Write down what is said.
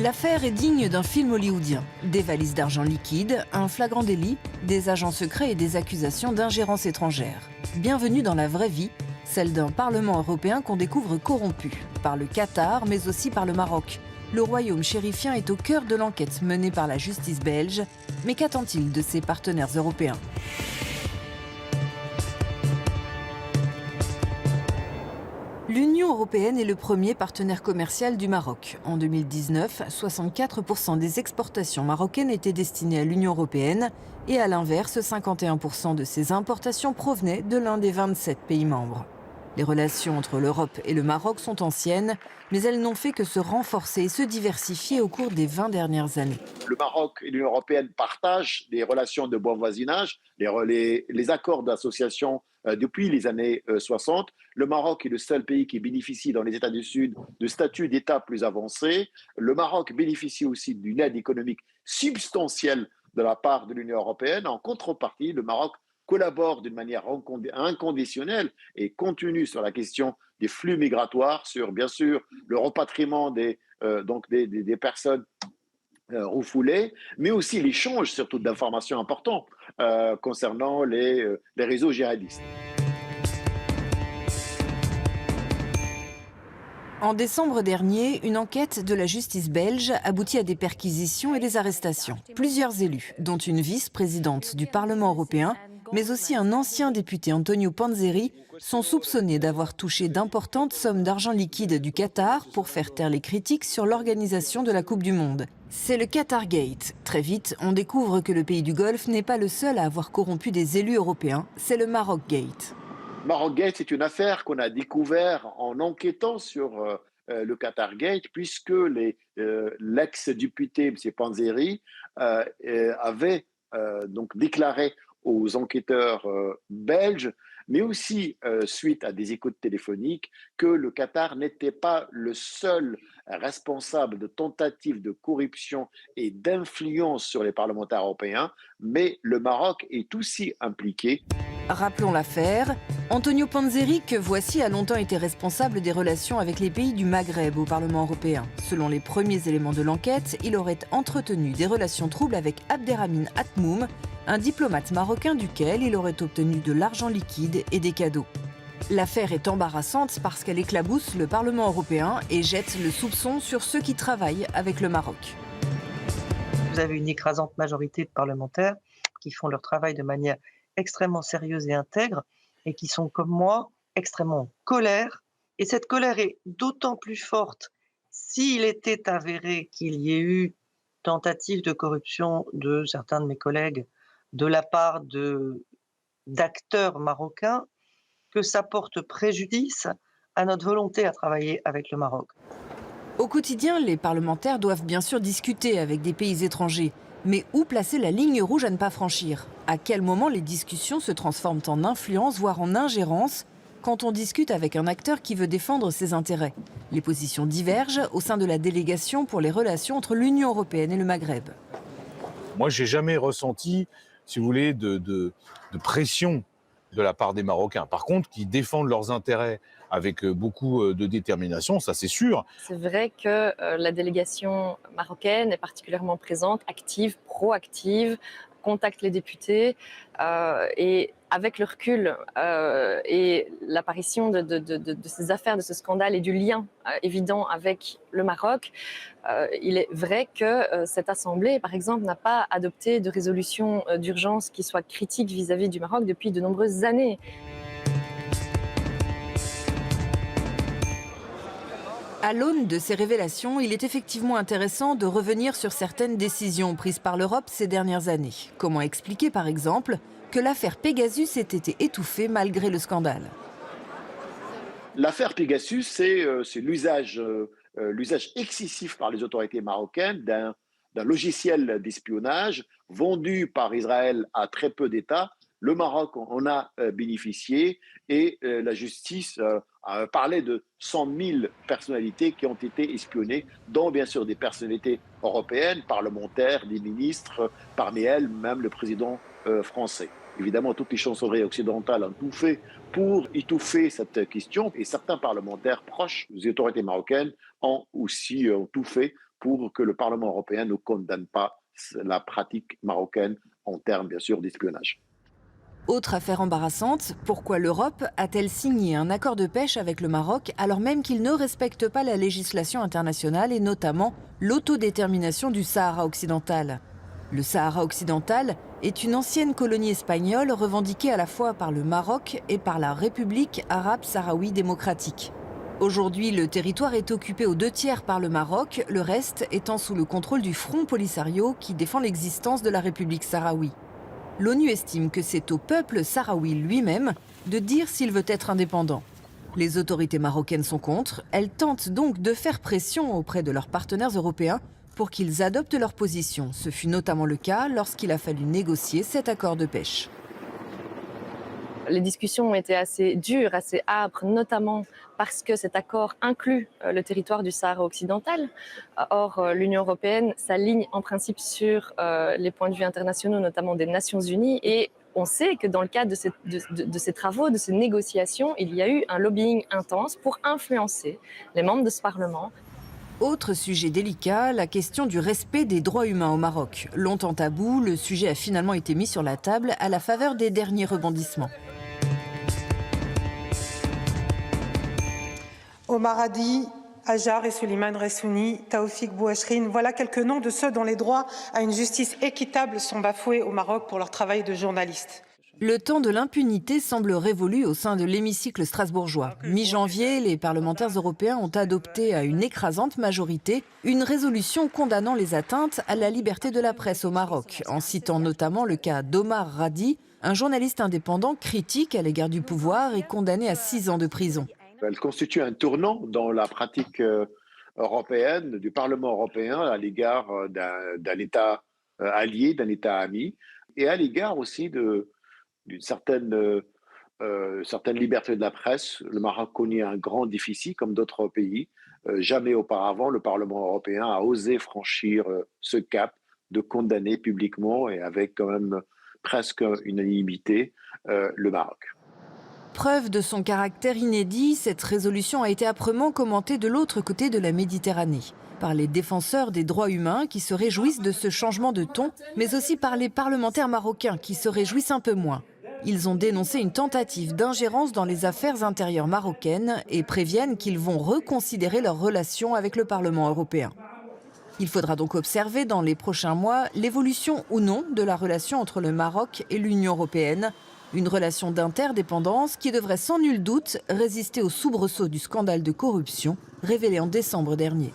L'affaire est digne d'un film hollywoodien. Des valises d'argent liquide, un flagrant délit, des agents secrets et des accusations d'ingérence étrangère. Bienvenue dans la vraie vie, celle d'un Parlement européen qu'on découvre corrompu, par le Qatar mais aussi par le Maroc. Le royaume chérifien est au cœur de l'enquête menée par la justice belge. Mais qu'attend-il de ses partenaires européens ? L'Union européenne est le premier partenaire commercial du Maroc. En 2019, 64% des exportations marocaines étaient destinées à l'Union européenne et à l'inverse, 51% de ces importations provenaient de l'un des 27 pays membres. Les relations entre l'Europe et le Maroc sont anciennes, mais elles n'ont fait que se renforcer et se diversifier au cours des 20 dernières années. Le Maroc et l'Union européenne partagent des relations de bon voisinage, les accords d'association depuis les années 60. Le Maroc est le seul pays qui bénéficie dans les États du Sud de statut d'État plus avancé. Le Maroc bénéficie aussi d'une aide économique substantielle de la part de l'Union européenne. En contrepartie, le Maroc collabore d'une manière inconditionnelle et continue sur la question des flux migratoires, sur bien sûr le repatriement des personnes refoulées, mais aussi l'échange surtout d'informations importantes concernant les réseaux djihadistes. En décembre dernier, une enquête de la justice belge aboutit à des perquisitions et des arrestations. Plusieurs élus, dont une vice-présidente du Parlement européen, mais aussi un ancien député, Antonio Panzeri, sont soupçonnés d'avoir touché d'importantes sommes d'argent liquide du Qatar pour faire taire les critiques sur l'organisation de la Coupe du Monde. C'est le Qatargate. Très vite, on découvre que le pays du Golfe n'est pas le seul à avoir corrompu des élus européens, c'est le Marocgate. Marocgate, c'est une affaire qu'on a découverte en enquêtant sur le Qatargate, puisque l'ex-député, M. Panzeri, avait donc déclaré aux enquêteurs belges, mais aussi suite à des écoutes téléphoniques, que le Qatar n'était pas le seul responsable de tentatives de corruption et d'influence sur les parlementaires européens, mais le Maroc est aussi impliqué. Rappelons l'affaire. Antonio Panzeri, que voici, a longtemps été responsable des relations avec les pays du Maghreb au Parlement européen. Selon les premiers éléments de l'enquête, il aurait entretenu des relations troubles avec Abderrahmane Atmoum, un diplomate marocain duquel il aurait obtenu de l'argent liquide et des cadeaux. L'affaire est embarrassante parce qu'elle éclabousse le Parlement européen et jette le soupçon sur ceux qui travaillent avec le Maroc. Vous avez une écrasante majorité de parlementaires qui font leur travail de manière extrêmement sérieuse et intègre et qui sont, comme moi, extrêmement en colère. Et cette colère est d'autant plus forte s'il était avéré qu'il y ait eu tentative de corruption de certains de mes collègues de la part d'acteurs marocains, que ça porte préjudice à notre volonté à travailler avec le Maroc. Au quotidien, les parlementaires doivent bien sûr discuter avec des pays étrangers. Mais où placer la ligne rouge à ne pas franchir ? À quel moment les discussions se transforment en influence, voire en ingérence, quand on discute avec un acteur qui veut défendre ses intérêts ? Les positions divergent au sein de la délégation pour les relations entre l'Union européenne et le Maghreb. Moi, j'ai jamais ressenti, si vous voulez, de pression de la part des Marocains. Par contre, qui défendent leurs intérêts avec beaucoup de détermination, ça c'est sûr. C'est vrai que la délégation marocaine est particulièrement présente, active, proactive, contacte les députés et avec le recul et l'apparition de ces affaires, de ce scandale et du lien évident avec le Maroc, il est vrai que cette Assemblée, par exemple, n'a pas adopté de résolution d'urgence qui soit critique vis-à-vis du Maroc depuis de nombreuses années. À l'aune de ces révélations, il est effectivement intéressant de revenir sur certaines décisions prises par l'Europe ces dernières années. Comment expliquer, par exemple, que l'affaire Pegasus ait été étouffée malgré le scandale ? L'affaire Pegasus, c'est l'usage excessif par les autorités marocaines d'un logiciel d'espionnage vendu par Israël à très peu d'États. Le Maroc en a bénéficié et la justice a parlé de 100 000 personnalités qui ont été espionnées, dont bien sûr des personnalités européennes, parlementaires, des ministres, parmi elles même le président français. Évidemment, toutes les chancelleries occidentales ont tout fait pour étouffer cette question et certains parlementaires proches des autorités marocaines ont aussi tout fait pour que le Parlement européen ne condamne pas la pratique marocaine en termes, bien sûr, d'espionnage. Autre affaire embarrassante, pourquoi l'Europe a-t-elle signé un accord de pêche avec le Maroc alors même qu'il ne respecte pas la législation internationale et notamment l'autodétermination du Sahara occidental ? Le Sahara occidental est une ancienne colonie espagnole revendiquée à la fois par le Maroc et par la République arabe sahraoui démocratique. Aujourd'hui, le territoire est occupé aux 2/3 par le Maroc, le reste étant sous le contrôle du Front Polisario qui défend l'existence de la République sahraoui. L'ONU estime que c'est au peuple sahraoui lui-même de dire s'il veut être indépendant. Les autorités marocaines sont contre, elles tentent donc de faire pression auprès de leurs partenaires européens pour qu'ils adoptent leur position. Ce fut notamment le cas lorsqu'il a fallu négocier cet accord de pêche. Les discussions ont été assez dures, assez âpres, notamment parce que cet accord inclut le territoire du Sahara occidental. Or, l'Union européenne s'aligne en principe sur les points de vue internationaux, notamment des Nations unies. Et on sait que dans le cadre de ces travaux, de ces négociations, il y a eu un lobbying intense pour influencer les membres de ce Parlement. Autre sujet délicat, la question du respect des droits humains au Maroc. Longtemps tabou, le sujet a finalement été mis sur la table à la faveur des derniers rebondissements. Omar Hadi, Hajar et Souleymane Ressouni, Taoufik Bouachrine, voilà quelques noms de ceux dont les droits à une justice équitable sont bafoués au Maroc pour leur travail de journaliste. Le temps de l'impunité semble révolu au sein de l'hémicycle strasbourgeois. Mi-janvier, les parlementaires européens ont adopté à une écrasante majorité une résolution condamnant les atteintes à la liberté de la presse au Maroc, en citant notamment le cas d'Omar Hadi, un journaliste indépendant critique à l'égard du pouvoir et condamné à 6 ans de prison. Elle constitue un tournant dans la pratique européenne, du Parlement européen à l'égard d'un État allié, d'un État ami, et à l'égard aussi d'une certaine liberté de la presse. Le Maroc connaît un grand déficit, comme d'autres pays. Jamais auparavant, le Parlement européen a osé franchir ce cap de condamner publiquement et avec quand même presque unanimité le Maroc. Preuve de son caractère inédit, cette résolution a été âprement commentée de l'autre côté de la Méditerranée, par les défenseurs des droits humains qui se réjouissent de ce changement de ton, mais aussi par les parlementaires marocains qui se réjouissent un peu moins. Ils ont dénoncé une tentative d'ingérence dans les affaires intérieures marocaines et préviennent qu'ils vont reconsidérer leurs relations avec le Parlement européen. Il faudra donc observer dans les prochains mois l'évolution ou non de la relation entre le Maroc et l'Union européenne, une relation d'interdépendance qui devrait sans nul doute résister aux soubresauts du scandale de corruption révélé en décembre dernier.